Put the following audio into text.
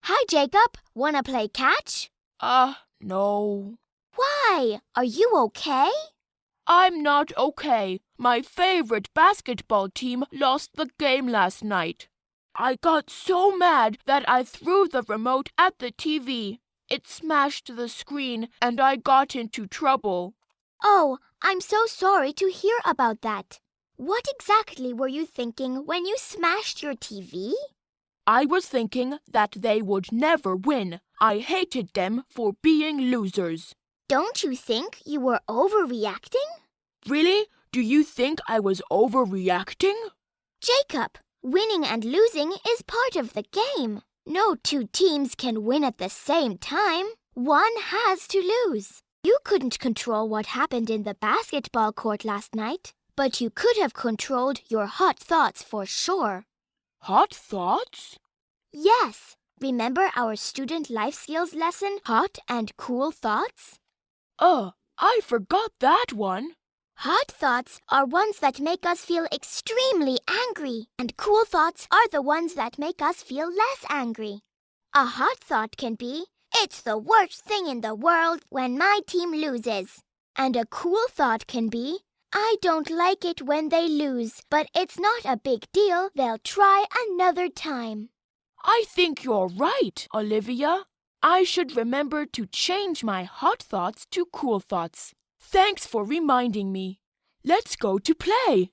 Hi, Jacob. Wanna play catch? No. Why? Are you okay? I'm not okay. My favorite basketball team lost the game last night. I got so mad that I threw the remote at the TV. It smashed the screen and I got into trouble. Oh, I'm so sorry to hear about that. What exactly were you thinking when you smashed your TV? I was thinking that they would never win. I hated them for being losers. Don't you think you were overreacting? Really? Do you think I was overreacting? Jacob, winning and losing is part of the game. No two teams can win at the same time. One has to lose. You couldn't control what happened in the basketball court last night, but you could have controlled your hot thoughts for sure. Hot thoughts? Yes. Remember our student life skills lesson, Hot and Cool Thoughts? I forgot that one. Hot thoughts are ones that make us feel extremely angry, and cool thoughts are the ones that make us feel less angry. A hot thought can be, "It's the worst thing in the world when my team loses." And a cool thought can be, "I don't like it when they lose, but it's not a big deal. They'll try another time." I think you're right, Olivia. I should remember to change my hot thoughts to cool thoughts. Thanks for reminding me. Let's go to play.